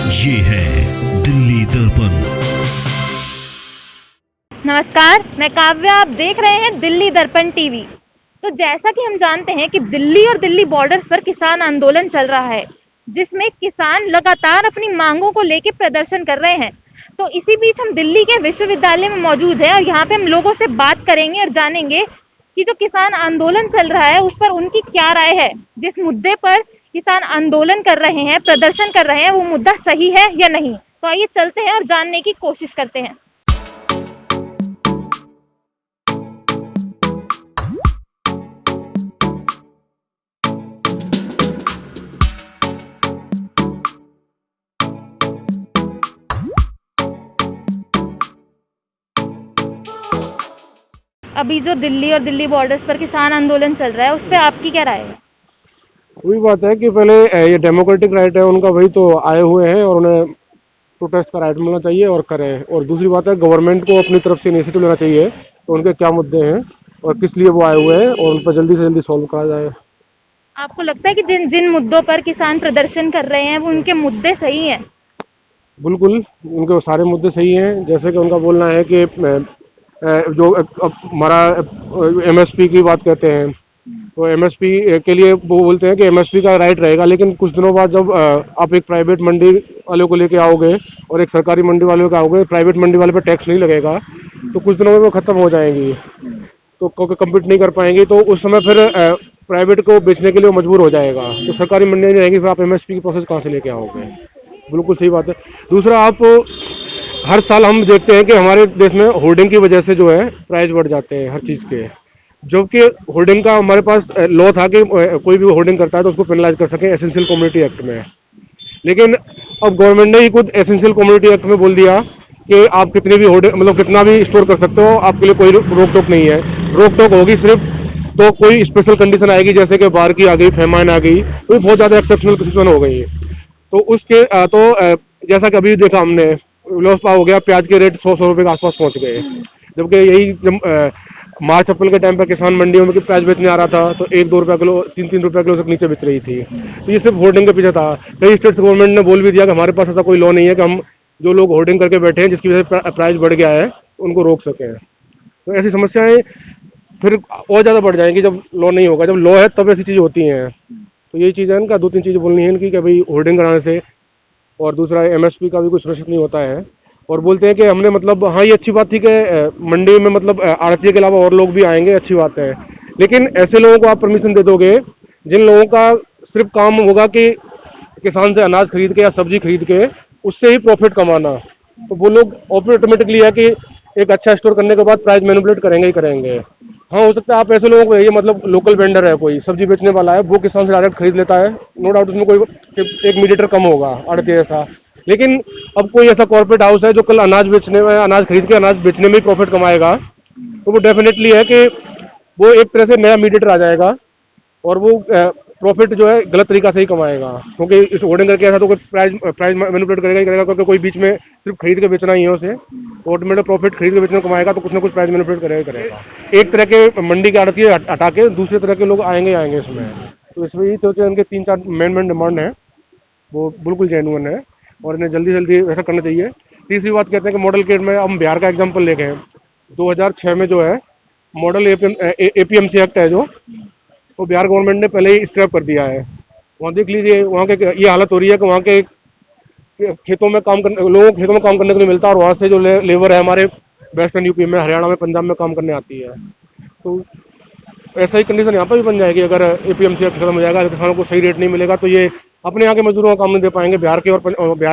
ये है दिल्ली दर्पण। नमस्कार, मैं काव्या। आप देख रहे हैं दिल्ली दर्पण टीवी। तो जैसा कि हम जानते हैं कि दिल्ली और दिल्ली बॉर्डर्स पर किसान आंदोलन चल रहा है, जिसमें किसान लगातार अपनी मांगों को लेकर प्रदर्शन कर रहे हैं। तो इसी बीच हम दिल्ली के विश्वविद्यालय में मौजूद हैं और यहाँ पे हम लोगों से बात करेंगे और जानेंगे कि जो किसान आंदोलन चल रहा है उस पर उनकी क्या राय है। जिस मुद्दे पर किसान आंदोलन कर रहे हैं, प्रदर्शन कर रहे हैं, वो मुद्दा सही है या नहीं। तो आइए चलते हैं और जानने की कोशिश करते हैं। अभी जो दिल्ली और दिल्ली बॉर्डर्स पर किसान आंदोलन चल रहा है उस पे आपकी क्या राय है? वही बात है कि पहले ये डेमोक्रेटिक राइट है उनका, वही तो आए हुए हैं और उन्हें प्रोटेस्ट का राइट मिलना चाहिए और करें। और दूसरी बात है, गवर्नमेंट को अपनी तरफ से इनिशिएटिव लेना चाहिए तो उनके क्या मुद्दे हैं और किस लिए वो आए हुए हैं और उन पर जल्दी से जल्दी सॉल्व करा जाए। आपको लगता है कि जिन जिन मुद्दों पर किसान प्रदर्शन कर रहे हैं वो उनके मुद्दे सही हैं? बिल्कुल, उनके सारे मुद्दे सही हैं। जैसे कि उनका बोलना है कि जो हमारा एमएसपी की बात करते हैं, तो एमएसपी के लिए वो बोलते हैं कि एमएसपी का राइट रहेगा, लेकिन कुछ दिनों बाद जब आप एक प्राइवेट मंडी वालों को लेके आओगे और एक सरकारी मंडी वालों को आओगे, प्राइवेट मंडी वाले पे टैक्स नहीं लगेगा तो कुछ दिनों में वो खत्म हो जाएंगी, तो क्योंकि कम्पीट नहीं कर पाएंगी, तो उस समय फिर प्राइवेट को बेचने के लिए वो मजबूर हो जाएगा। तो सरकारी मंडियाँ नहीं रहेंगी, फिर आप एमएसपी की प्रोसेस कहाँ से लेके आओगे। बिल्कुल सही बात है। दूसरा, आप हर साल हम देखते हैं कि हमारे देश में होर्डिंग की वजह से जो है प्राइस बढ़ जाते हैं हर चीज़ के, जबकि होर्डिंग का हमारे पास लॉ था कि कोई भी होर्डिंग करता है तो उसको पेनलाइज कर सकें एसेंशियल कम्युनिटी एक्ट में। लेकिन अब गवर्नमेंट ने ही खुद एसेंशियल कम्युनिटी एक्ट में बोल दिया कि आप कितनी भी होर्डिंग मतलब कितना भी स्टोर कर सकते हो, आपके लिए कोई रोक टोक नहीं है। रोक टोक होगी सिर्फ तो कोई स्पेशल कंडीशन आएगी, जैसे कि बाढ़ की आ गई, फेमाइन आ गई, कोई बहुत ज़्यादा एक्सेप्शनल सिचुएशन हो गई, तो उसके जैसा कि अभी देखा हमने, लोसपा हो गया, प्याज के रेट 100 रुपए के आसपास पहुंच गए, जबकि यही जब मार्च अप्रैल के टाइम पर किसान मंडियों में प्याज बेचने आ रहा था तो 1-2 रुपया किलो, 3-3 रुपया किलो से नीचे बेच रही थी। तो ये सिर्फ होर्डिंग के पीछे था। कई स्टेट्स गवर्नमेंट ने बोल भी दिया कि हमारे पास ऐसा कोई लॉ नहीं है कि हम जो लोग होर्डिंग करके बैठे हैं जिसकी वजह से प्राइस बढ़ गया है उनको रोक सकें। तो ऐसी समस्याएं फिर और ज़्यादा बढ़ जाएंगी जब लॉ नहीं होगा। जब लॉ है तब ऐसी चीज़ें होती हैं। तो यही चीज़ है इनका, 2-3 चीज़ें बोलनी है इनकी कि भाई होर्डिंग कराने से, और दूसरा एमएसपी का भी कुछ सुरक्षित नहीं होता है। और बोलते हैं कि हमने मतलब, हाँ ये अच्छी बात थी कि मंडी में मतलब आड़तिये के अलावा और लोग भी आएंगे, अच्छी बात है, लेकिन ऐसे लोगों को आप परमिशन दे दोगे जिन लोगों का सिर्फ काम होगा कि किसान से अनाज खरीद के या सब्जी खरीद के उससे ही प्रॉफिट कमाना, तो वो लोग ऑटोमेटिकली है कि एक अच्छा स्टोर करने के बाद प्राइस मैनिपुलेट करेंगे ही करेंगे। हाँ, हो सकता है आप ऐसे लोगों को, ये मतलब लोकल वेंडर है, कोई सब्जी बेचने वाला है, वो किसान से डायरेक्ट खरीद लेता है, नो डाउट उसमें कोई एक मीडिएटर कम होगा आड़तिये जैसा। लेकिन अब कोई ऐसा कॉर्पोरेट हाउस है जो कल अनाज बेचने में, अनाज खरीद के अनाज बेचने में ही प्रॉफिट कमाएगा, तो वो डेफिनेटली है कि वो एक तरह से नया मीडिएटर आ जाएगा और वो प्रॉफिट जो है गलत तरीका से ही कमाएगा, क्योंकि इस होर्डिंग करके ऐसा तो कोई प्राइस मैनिपुलेट करेगा ही करेगा, क्योंकि कोई बीच में सिर्फ खरीद के बेचना ही है उसे, ऑटोमेटिक प्रॉफिट खरीद के बेचने में कमाएगा, तो कुछ ना कुछ प्राइस मैनिपुलेट करेगा ही करेगा। एक तरह के मंडी के आड़तिये हटा के दूसरे तरह के लोग आएंगे ही आएंगे इसमें। तो इसमें ही तो उनके 3-4 मेन डिमांड है, वो बिल्कुल जेन्युइन है और इन्हें जल्दी जल्दी ऐसा करना चाहिए। तीसरी बात कहते हैं कि मॉडल किट में, हम बिहार का एग्जांपल लेके हैं, 2006 में जो है मॉडल एपीएमसी एक्ट है जो, वो बिहार गवर्नमेंट ने पहले ही स्क्रैप कर दिया है। वहाँ देख लीजिए, वहाँ के ये हालत हो रही है कि वहाँ के खेतों में काम करने, लोगों को खेतों में काम करने के लिए मिलता है और वहाँ से जो लेबर है हमारे वेस्टर्न यूपी में, हरियाणा में, पंजाब में काम करने आती है। तो ऐसा ही कंडीशन यहाँ पर भी बन जाएगी अगर एपीएमसी एक्ट खत्म हो जाएगा, किसानों को सही रेट नहीं मिलेगा तो ये अपने यहाँ के मजदूरों का काम नहीं दे पाएंगे, बिहार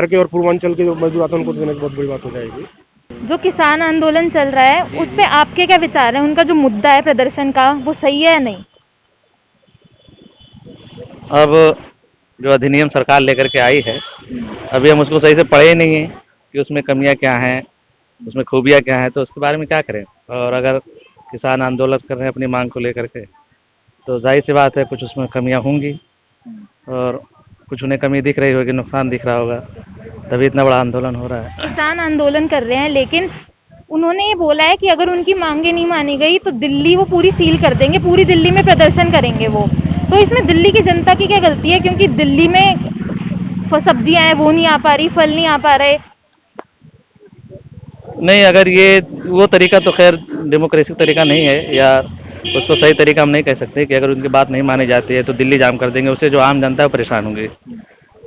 के और पूर्वांचल के जो मजदूर आते हैं उनको देने की बहुत बड़ी बात हो जाएगी। जो किसान आंदोलन चल रहा है उस पे आपके क्या विचार हैं? उनका जो मुद्दा है प्रदर्शन का, वो सही है या नहीं? अब जो अधिनियम सरकार लेकर के आई है, अभी हम उसको सही से पढ़े ही नहीं हैं कि उसमें कमियां क्या हैं, उसमें खूबियां क्या हैं, तो उसके बारे में क्या करें। और अगर किसान आंदोलन कर रहे हैं अपनी मांग को लेकर के, तो जाहिर सी बात है कुछ उसमें कमियां होंगी और कुछ उन्हें कमी दिख रही होगी, नुकसान दिख रहा होगा, तभी इतना बड़ा आंदोलन हो रहा है। किसान आंदोलन कर रहे हैं, लेकिन उन्होंने ये बोला है कि अगर उनकी मांगे नहीं मानी गई तो दिल्ली वो पूरी सील कर देंगे, पूरी दिल्ली में प्रदर्शन करेंगे वो। तो इसमें दिल्ली की जनता की क्या गलती है? क्योंकि दिल्ली में सब्जियां हैं वो नहीं आ पा रही, फल नहीं आ पा रहे। नहीं, अगर ये वो तरीका तो खैर डेमोक्रेसी तरीका नहीं है, या उसको सही तरीका हम नहीं कह सकते कि अगर उनकी बात नहीं मानी जाती है तो दिल्ली जाम कर देंगे, उससे जो आम जनता है वो परेशान होंगी।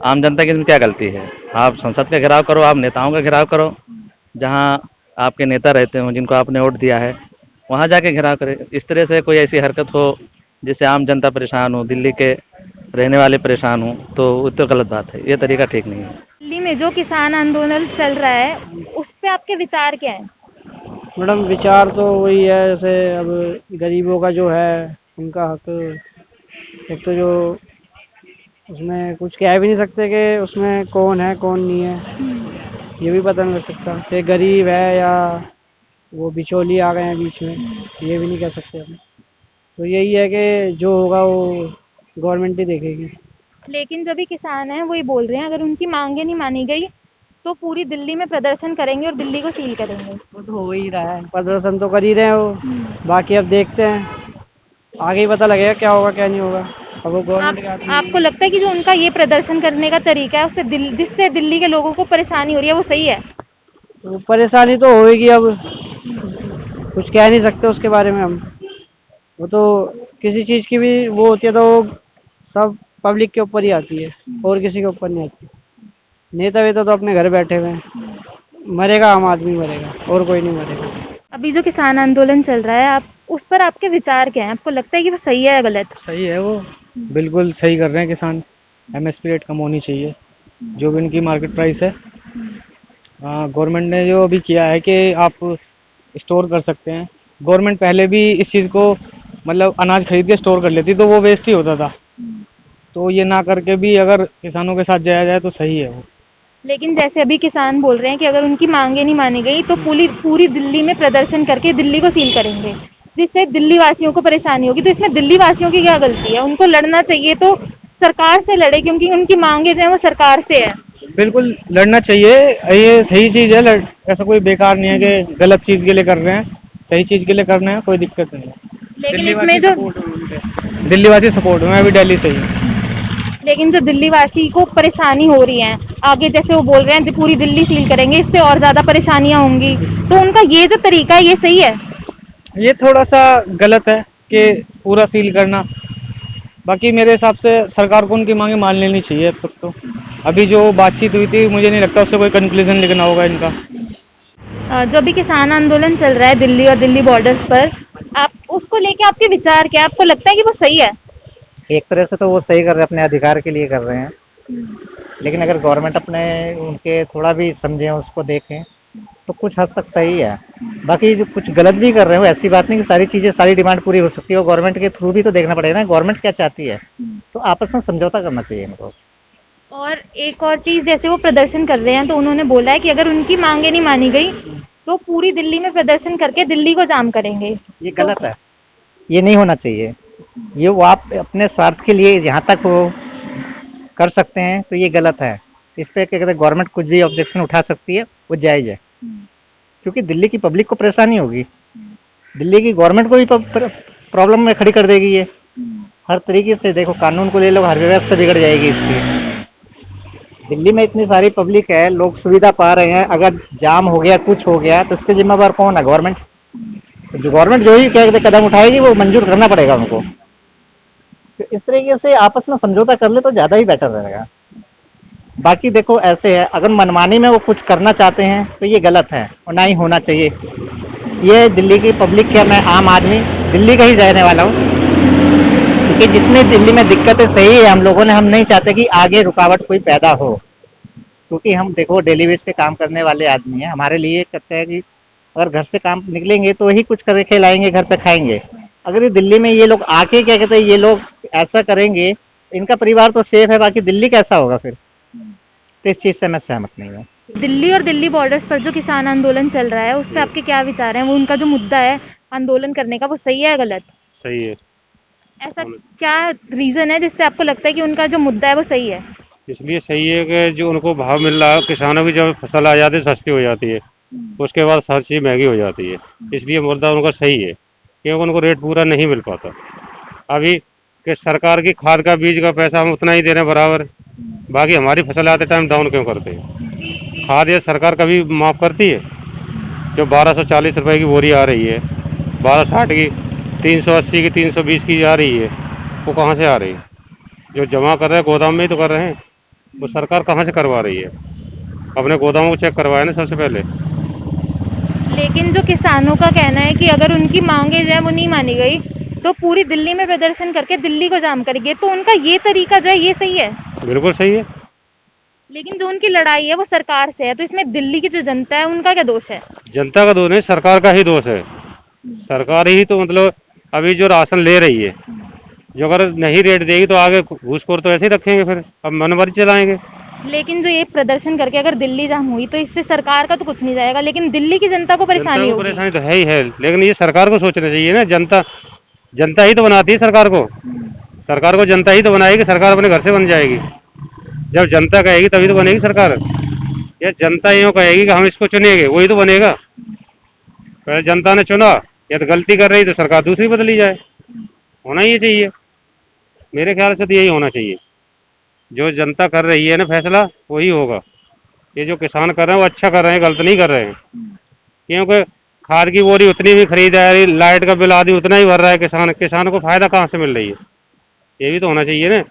आम जनता की इसमें क्या गलती है? आप संसद का घेराव करो, आप नेताओं का घेराव करो, जहां आपके नेता रहते हो, जिनको आपने वोट दिया है, वहां जाके घेराव करें। इस तरह से कोई ऐसी हरकत हो जिससे आम जनता परेशान हो, दिल्ली के रहने वाले परेशान हो, तो वो तो गलत बात है, ये तरीका ठीक नहीं है। दिल्ली में जो किसान आंदोलन चल रहा है उस पे आपके विचार क्या हैं? मैडम विचार तो वही है, जैसे अब गरीबों का जो है उनका हक, एक तो जो उसमें कुछ कह भी नहीं सकते कि उसमें कौन है कौन नहीं है, ये भी पता नहीं लग सकता कि गरीब है या वो बिचौली आ गए हैं बीच में, ये भी नहीं कह सकते हम। तो यही है कि जो होगा वो गवर्नमेंट ही देखेगी। लेकिन जो भी किसान हैं वही बोल रहे हैं अगर उनकी मांगे नहीं मानी गई तो पूरी दिल्ली में प्रदर्शन करेंगे और दिल्ली को सील करेंगे। वो तो हो ही रहा है, प्रदर्शन तो कर ही रहे हैं वो, बाकी अब देखते हैं, आगे ही पता लगेगा क्या होगा क्या नहीं होगा। अब वो गवर्नमेंट के हाथ में ही है। आपको लगता है कि जो उनका ये प्रदर्शन करने का तरीका है उससे जिससे दिल्ली के लोगों को परेशानी हो रही है वो सही है? तो परेशानी तो होगी, अब कुछ कह नहीं सकते उसके बारे में हम। वो तो किसी चीज़ की भी वो होती है तो वो सब पब्लिक के ऊपर ही आती है और किसी के ऊपर नहीं आती। नेता वेता तो अपने घर बैठे हुए हैं, मरेगा आम आदमी मरेगा और कोई नहीं मरेगा। अभी जो किसान आंदोलन चल रहा है आप उस पर आपके विचार क्या हैं? आपको लगता है कि वो सही है या गलत? सही है, वो बिल्कुल सही कर रहे हैं किसान। एमएसपी रेट कम होनी चाहिए, जो भी इनकी मार्केट प्राइस है। गवर्नमेंट ने जो अभी किया है कि आप स्टोर कर सकते हैं। गवर्नमेंट पहले भी इस चीज़ को मतलब अनाज खरीद के स्टोर कर लेती तो वो वेस्ट ही होता था, तो ये ना करके भी अगर किसानों के साथ जाया जाए तो सही है वो। लेकिन जैसे अभी किसान बोल रहे हैं कि अगर उनकी मांगे नहीं मानी गई तो पूरी दिल्ली में प्रदर्शन करके दिल्ली को सील करेंगे, जिससे दिल्ली वासियों को परेशानी होगी। तो इसमें दिल्ली वासियों की क्या गलती है? उनको लड़ना चाहिए तो सरकार से लड़े, क्योंकि उनकी मांगे जो है वो सरकार से है। बिल्कुल लड़ना चाहिए, ये सही चीज़ है। ऐसा कोई बेकार नहीं है कि गलत चीज़ के लिए कर रहे हैं, सही चीज़ के लिए कर रहे हैं, कोई दिक्कत नहीं है। लेकिन इसमें जो दिल्लीवासी सपोर्ट में, मैं भी दिल्ली से ही हूँ। लेकिन जो दिल्ली वासी को परेशानी हो रही है, आगे जैसे वो बोल रहे हैं पूरी दिल्ली सील करेंगे, इससे और ज्यादा परेशानियां होंगी, तो उनका ये जो तरीका है ये सही है? ये थोड़ा सा गलत है कि पूरा सील करना। बाकी मेरे हिसाब से सरकार को उनकी मांगे मान लेनी चाहिए। अब तक तो अभी जो बातचीत हुई थी, मुझे नहीं लगता उससे कोई कंक्लूजन लिखना होगा इनका। जो भी किसान आंदोलन चल रहा है दिल्ली और दिल्ली बॉर्डर्स पर, आप उसको लेके आपके विचार क्या? आपको लगता है कि वो सही है? एक तरह से तो वो सही कर रहे हैं, अपने अधिकार के लिए कर रहे हैं, लेकिन अगर गवर्नमेंट अपने उनके थोड़ा भी समझें, उसको देखें तो कुछ हद तक सही है। बाकी जो कुछ गलत भी कर रहे हो, ऐसी बात नहीं कि सारी चीज़ें सारी डिमांड पूरी हो सकती है, और गवर्नमेंट के थ्रू भी तो देखना पड़ेगा ना गवर्नमेंट क्या चाहती है, तो आपस में समझौता करना चाहिए इनको। और एक और चीज, जैसे वो प्रदर्शन कर रहे हैं तो उन्होंने बोला है कि अगर उनकी मांगे नहीं मानी गई तो पूरी दिल्ली में प्रदर्शन करके दिल्ली को जाम करेंगे। ये गलत है, ये नहीं होना चाहिए। ये वो आप अपने स्वार्थ के लिए जहाँ तक वो कर सकते हैं तो ये गलत है। इस पे क्या कहते हैं, गवर्नमेंट कुछ भी ऑब्जेक्शन उठा सकती है, वो जायज़ है, क्योंकि दिल्ली की पब्लिक को परेशानी होगी, दिल्ली की गवर्नमेंट को भी प्रॉब्लम में खड़ी कर देगी। ये हर तरीके से देखो, कानून को ले लो, हर व्यवस्था बिगड़ जाएगी इसकी। दिल्ली में इतनी सारी पब्लिक है, लोग सुविधा पा रहे हैं, अगर जाम हो गया कुछ हो गया तो इसके जिम्मेदार कौन है? गवर्नमेंट। जो गवर्नमेंट जो ही क्या कहते हैं कदम उठाएगी वो मंजूर करना पड़ेगा उनको। तो इस तरीके से आपस में समझौता कर ले तो ज़्यादा ही बेटर रहेगा। बाकी देखो ऐसे है, अगर मनमानी में वो कुछ करना चाहते हैं तो ये गलत है और ना ही होना चाहिए। ये दिल्ली की पब्लिक है, मैं आम आदमी दिल्ली का ही रहने वाला हूँ, क्योंकि जितनी दिल्ली में दिक्कतें सही है हम लोगों ने, हम नहीं चाहते कि आगे रुकावट कोई पैदा हो, क्योंकि हम देखो डेली बेस पे काम करने वाले आदमी हैं। हमारे लिए कहते हैं कि अगर घर से काम निकलेंगे तो ही कुछ करके खिलाएंगे, घर पे खाएंगे। अगर ये दिल्ली में ये लोग आके क्या कहते हैं ये लोग ऐसा करेंगे, इनका परिवार तो सेफ है, बाकी दिल्ली कैसा होगा फिर? तो इस चीज़ से मैं सहमत नहीं हूँ। दिल्ली और दिल्ली बॉर्डर्स पर जो किसान आंदोलन चल रहा है उस पर आपके क्या विचार हैं? वो उनका जो मुद्दा है आंदोलन करने का, वो सही है या गलत? सही है। ऐसा क्या रीजन है जिससे आपको लगता है कि उनका जो मुद्दा है वो सही है? इसलिए सही है कि जो उनको भाव मिल रहा है, किसानों की जब फसल आ जाती है सस्ती हो जाती है, उसके बाद हर चीज़ महंगी हो जाती है, इसलिए मुद्दा उनका सही है, क्योंकि उनको रेट पूरा नहीं मिल पाता। अभी कि सरकार की खाद का बीज का पैसा हम उतना ही दे रहे हैं बराबर, बाकी हमारी फसल आते टाइम डाउन क्यों करते हैं? खाद ये सरकार कभी माफ़ करती है? जो 1240 रुपए की बोरी आ रही है, 1260 की, 380 की, 320 की आ रही है, वो कहाँ से आ रही है? जो जमा कर रहे हैं गोदाम में ही तो कर रहे हैं, वो सरकार कहाँ से करवा रही है? अपने गोदामों को चेक करवाए ना सबसे पहले। लेकिन जो किसानों का कहना है कि अगर उनकी मांगे जो है वो नहीं मानी गई तो पूरी दिल्ली में प्रदर्शन करके दिल्ली को जाम करेंगे, तो उनका ये तरीका जो है ये सही है? बिल्कुल सही है। लेकिन जो उनकी लड़ाई है वो सरकार से है, तो इसमें दिल्ली की जो जनता है उनका क्या दोष है? जनता का दोष नहीं, सरकार का ही दोष है। सरकार ही तो मतलब अभी जो राशन ले रही है, जो अगर नहीं रेट देगी तो आगे घूसखोर तो ऐसे ही रखेंगे, फिर अब मनमानी चलाएंगे। लेकिन जो ये प्रदर्शन करके अगर दिल्ली जाम हुई तो इससे सरकार का तो कुछ नहीं जाएगा, लेकिन दिल्ली की जनता को परेशानी जनता को होगी। परेशानी तो है ही है, लेकिन ये सरकार को सोचना चाहिए ना। जनता ही तो बनाती है सरकार को। सरकार को जनता ही तो बनाएगी, सरकार अपने घर से बन जाएगी। जब जनता कहेगी तभी तो बनेगी सरकार। या जनता यूँ कहेगी कि हम इसको चुनेंगे, वही तो बनेगा। पहले जनता ने चुना, या तो गलती कर रही तो सरकार दूसरी बदली जाए। होना ही चाहिए, मेरे ख्याल से तो यही होना चाहिए। जो जनता कर रही है ना फैसला, वही होगा। ये जो किसान कर रहे हैं वो अच्छा कर रहे हैं, गलत नहीं कर रहे हैं। क्योंकि खाद की बोरी उतनी भी खरीद आ रही, लाइट का बिल आदि उतना ही भर रहा है किसान को फायदा कहाँ से मिल रही है? ये भी तो होना चाहिए ना।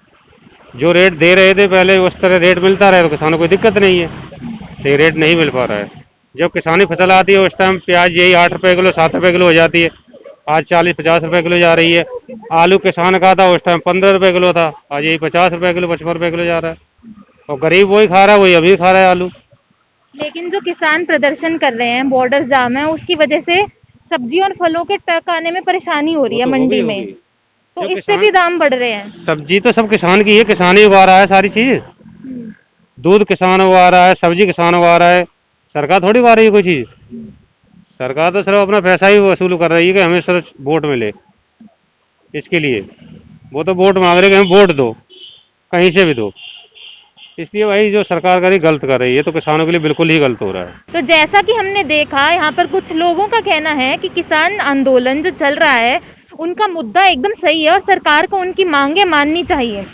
जो रेट दे रहे थे पहले उस तरह रेट मिलता रहे तो किसानों को दिक्कत नहीं है, ये रेट नहीं मिल पा रहा है। जब किसानी फसल आती है उस टाइम प्याज यही 8 रुपए किलो 7 रुपए किलो हो जाती है, आज 40-50 रुपए किलो जा रही है। आलू किसान का था उस टाइम 15 रुपए किलो था, आज यही 50 रुपए किलो 55 रुपए किलो जा रहा है। और गरीब वही खा रहा है, वही अभी खा रहा है आलू। लेकिन जो किसान प्रदर्शन कर रहे हैं, बॉर्डर जाम है, उसकी वजह से सब्जी और फलों के ट्रक आने में परेशानी हो रही है मंडी में, तो जो इससे भी दाम बढ़ रहे हैं। सब्जी तो सब किसान की है, किसान ही उगा रहा है सारी चीज। दूध किसान उगा रहा है, सब्जी किसान उगा रहा है, सरकार थोड़ी उगा रही है कोई चीज। सरकार तो सिर्फ अपना पैसा ही वसूल कर रही है कि हमें सिर्फ वोट मिले, इसके लिए वो तो वोट मांग रहे कि हमें वोट दो, कहीं से भी दो। इसलिए भाई जो सरकार कर रही गलत कर रही है, तो किसानों के लिए बिल्कुल ही गलत हो रहा है। तो जैसा कि हमने देखा यहाँ पर कुछ लोगों का कहना है कि किसान आंदोलन जो चल रहा है उनका मुद्दा एकदम सही है और सरकार को उनकी मांगे माननी चाहिए।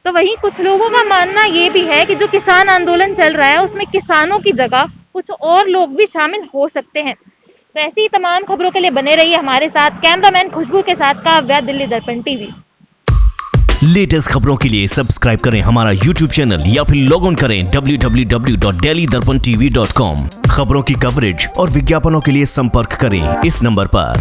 तो वहीं कुछ लोगों का मानना ये भी है कि जो किसान आंदोलन चल रहा है उसमें किसानों की जगह कुछ और लोग भी शामिल हो सकते हैं। तो ऐसी ही तमाम खबरों के लिए बने रहिए हमारे साथ। कैमरामैन खुशबू के साथ काव्या, दिल्ली दर्पण टीवी। लेटेस्ट खबरों के लिए सब्सक्राइब करें हमारा YouTube चैनल या फिर लॉग ऑन करें www.delhidarpantv.com। खबरों की कवरेज और विज्ञापनों के लिए संपर्क करें इस नंबर पर।